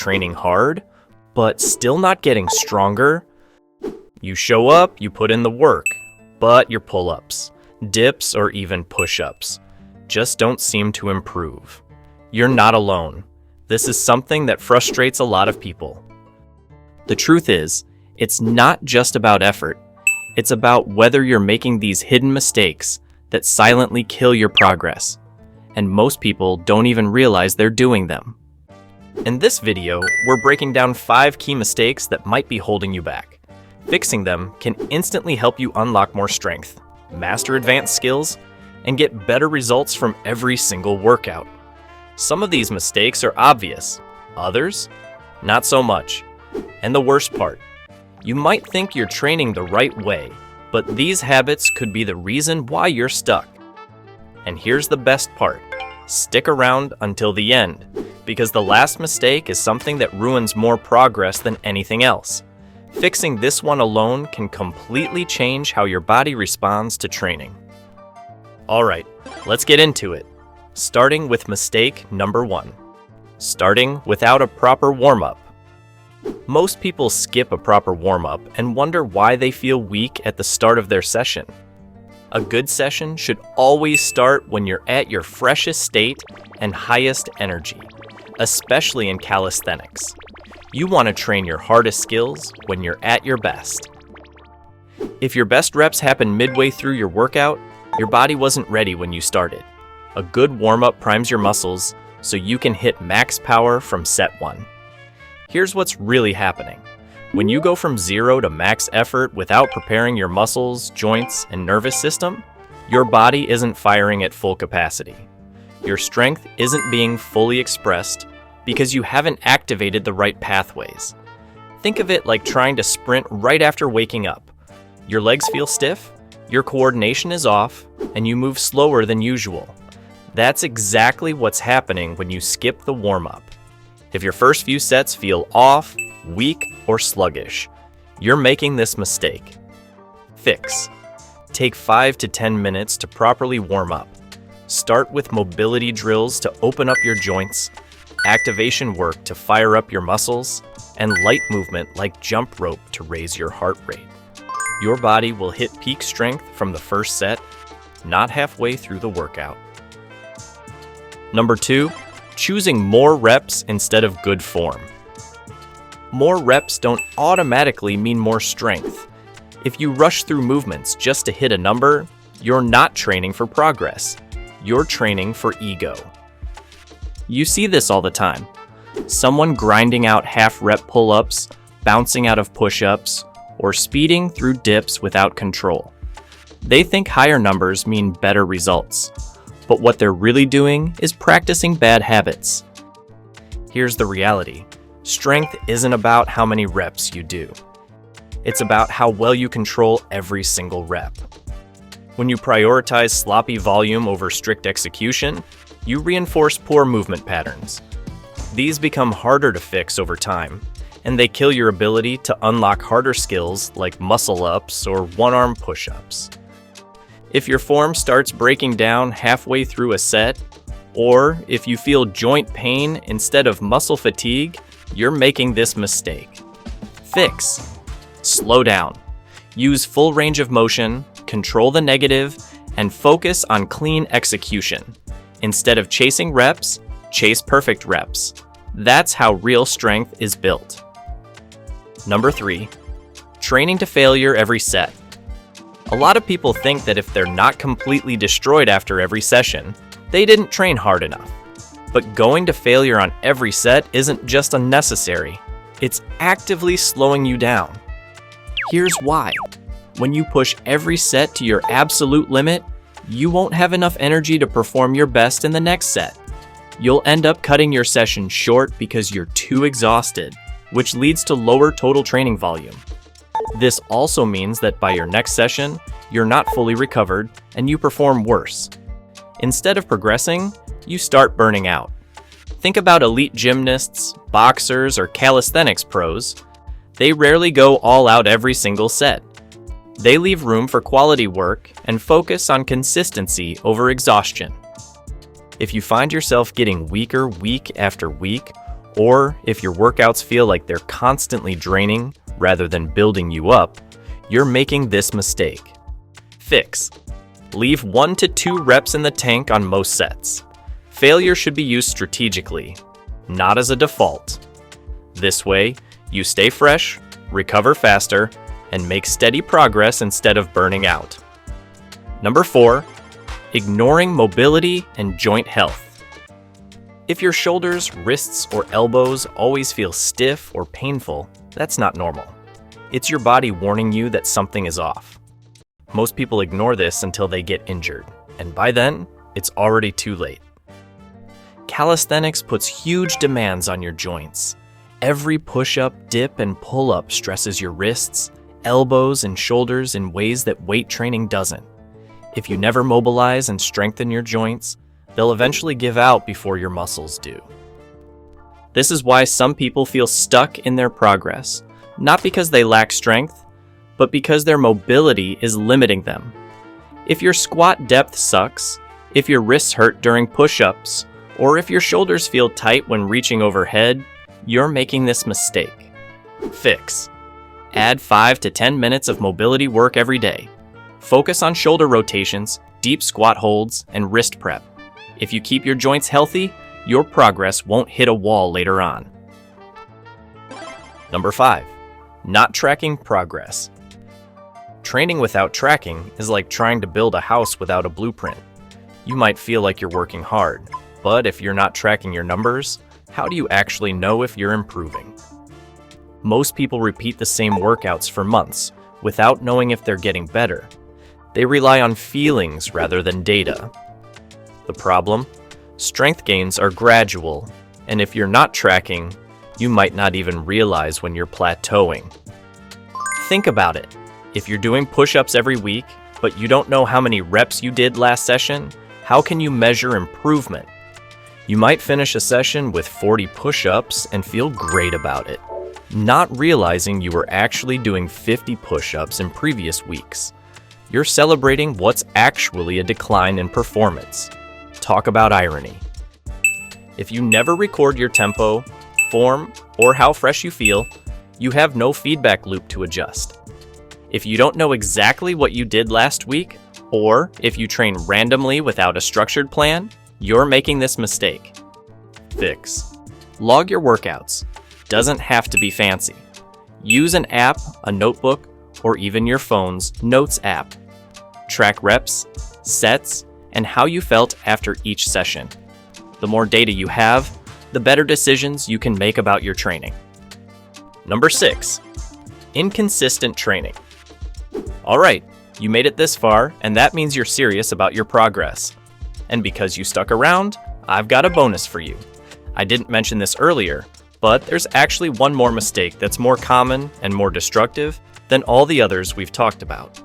training hard, but still not getting stronger? You show up, you put in the work, but your pull-ups, dips, or even push-ups just don't seem to improve. You're not alone. This is something that frustrates a lot of people. The truth is, it's not just about effort. It's about whether you're making these hidden mistakes that silently kill your progress. And most people don't even realize they're doing them. In this video, we're breaking down 5 key mistakes that might be holding you back. Fixing them can instantly help you unlock more strength, master advanced skills, and get better results from every single workout. Some of these mistakes are obvious, others, not so much. And the worst part, you might think you're training the right way, but these habits could be the reason why you're stuck. And here's the best part. Stick around until the end, because the last mistake is something that ruins more progress than anything else. Fixing this one alone can completely change how your body responds to training. Alright, let's get into it. Starting with mistake number 1. Starting without a proper warm-up. Most people skip a proper warm-up and wonder why they feel weak at the start of their session. A good session should always start when you're at your freshest state and highest energy, especially in calisthenics. You want to train your hardest skills when you're at your best. If your best reps happen midway through your workout, your body wasn't ready when you started. A good warm-up primes your muscles so you can hit max power from set 1. Here's what's really happening. When you go from 0 to max effort without preparing your muscles, joints, and nervous system, your body isn't firing at full capacity. Your strength isn't being fully expressed because you haven't activated the right pathways. Think of it like trying to sprint right after waking up. Your legs feel stiff, your coordination is off, and you move slower than usual. That's exactly what's happening when you skip the warm-up. If your first few sets feel off, weak, or sluggish, you're making this mistake. Fix. Take 5 to 10 minutes to properly warm up. Start with mobility drills to open up your joints, activation work to fire up your muscles, and light movement like jump rope to raise your heart rate. Your body will hit peak strength from the first set, not halfway through the workout. Number 2, choosing more reps instead of good form. More reps don't automatically mean more strength. If you rush through movements just to hit a number, you're not training for progress. You're training for ego. You see this all the time. Someone grinding out half-rep pull-ups, bouncing out of push-ups, or speeding through dips without control. They think higher numbers mean better results, but what they're really doing is practicing bad habits. Here's the reality. Strength isn't about how many reps you do. It's about how well you control every single rep. When you prioritize sloppy volume over strict execution, you reinforce poor movement patterns. These become harder to fix over time, and they kill your ability to unlock harder skills like muscle-ups or one-arm push-ups. If your form starts breaking down halfway through a set, or if you feel joint pain instead of muscle fatigue, you're making this mistake. Fix. Slow down. Use full range of motion, control the negative, and focus on clean execution. Instead of chasing reps, chase perfect reps. That's how real strength is built. Number 3, training to failure every set. A lot of people think that if they're not completely destroyed after every session, they didn't train hard enough. But going to failure on every set isn't just unnecessary, it's actively slowing you down. Here's why. When you push every set to your absolute limit, you won't have enough energy to perform your best in the next set. You'll end up cutting your session short because you're too exhausted, which leads to lower total training volume. This also means that by your next session, you're not fully recovered and you perform worse. Instead of progressing, you start burning out. Think about elite gymnasts, boxers, or calisthenics pros. They rarely go all out every single set. They leave room for quality work and focus on consistency over exhaustion. If you find yourself getting weaker week after week, or if your workouts feel like they're constantly draining rather than building you up, you're making this mistake. Fix. Leave 1 to 2 reps in the tank on most sets. Failure should be used strategically, not as a default. This way, you stay fresh, recover faster, and make steady progress instead of burning out. Number 4, ignoring mobility and joint health. If your shoulders, wrists, or elbows always feel stiff or painful, that's not normal. It's your body warning you that something is off. Most people ignore this until they get injured, and by then, it's already too late. Calisthenics puts huge demands on your joints. Every push-up, dip, and pull-up stresses your wrists, elbows, and shoulders in ways that weight training doesn't. If you never mobilize and strengthen your joints, they'll eventually give out before your muscles do. This is why some people feel stuck in their progress, not because they lack strength, but because their mobility is limiting them. If your squat depth sucks, if your wrists hurt during push-ups, or if your shoulders feel tight when reaching overhead, you're making this mistake. Fix. Add 5 to 10 minutes of mobility work every day. Focus on shoulder rotations, deep squat holds, and wrist prep. If you keep your joints healthy, your progress won't hit a wall later on. Number 5, not tracking progress. Training without tracking is like trying to build a house without a blueprint. You might feel like you're working hard, but if you're not tracking your numbers, how do you actually know if you're improving? Most people repeat the same workouts for months without knowing if they're getting better. They rely on feelings rather than data. The problem? Strength gains are gradual, and if you're not tracking, you might not even realize when you're plateauing. Think about it. If you're doing push-ups every week, but you don't know how many reps you did last session, how can you measure improvement? You might finish a session with 40 push-ups and feel great about it, not realizing you were actually doing 50 push-ups in previous weeks. You're celebrating what's actually a decline in performance. Talk about irony. If you never record your tempo, form, or how fresh you feel, you have no feedback loop to adjust. If you don't know exactly what you did last week, or if you train randomly without a structured plan, you're making this mistake. Fix. Log your workouts. Doesn't have to be fancy. Use an app, a notebook, or even your phone's notes app. Track reps, sets, and how you felt after each session. The more data you have, the better decisions you can make about your training. Number 6, inconsistent training. All right, you made it this far, and that means you're serious about your progress. And because you stuck around, I've got a bonus for you. I didn't mention this earlier, but there's actually one more mistake that's more common and more destructive than all the others we've talked about.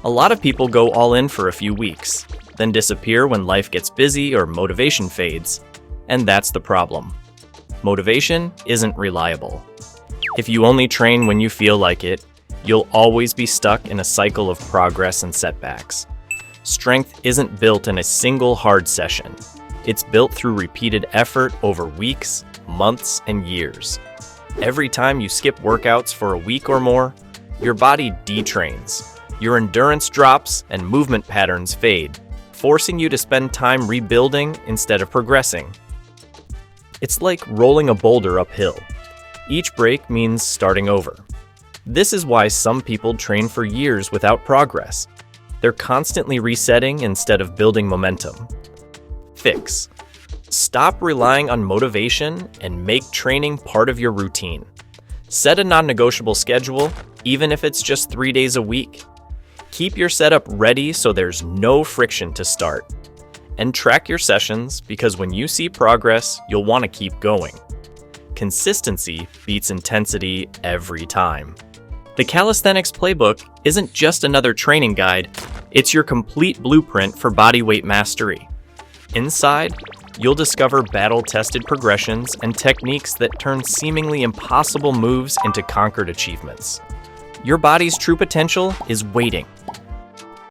A lot of people go all in for a few weeks, then disappear when life gets busy or motivation fades, and that's the problem. Motivation isn't reliable. If you only train when you feel like it, you'll always be stuck in a cycle of progress and setbacks. Strength isn't built in a single hard session. It's built through repeated effort over weeks, months, and years. Every time you skip workouts for a week or more, your body detrains. Your endurance drops and movement patterns fade, forcing you to spend time rebuilding instead of progressing. It's like rolling a boulder uphill. Each break means starting over. This is why some people train for years without progress. They're constantly resetting instead of building momentum. Fix. Stop relying on motivation and make training part of your routine. Set a non-negotiable schedule, even if it's just 3 days a week. Keep your setup ready so there's no friction to start. And track your sessions because when you see progress, you'll want to keep going. Consistency beats intensity every time. The Calisthenics Playbook isn't just another training guide, it's your complete blueprint for bodyweight mastery. Inside, you'll discover battle-tested progressions and techniques that turn seemingly impossible moves into conquered achievements. Your body's true potential is waiting.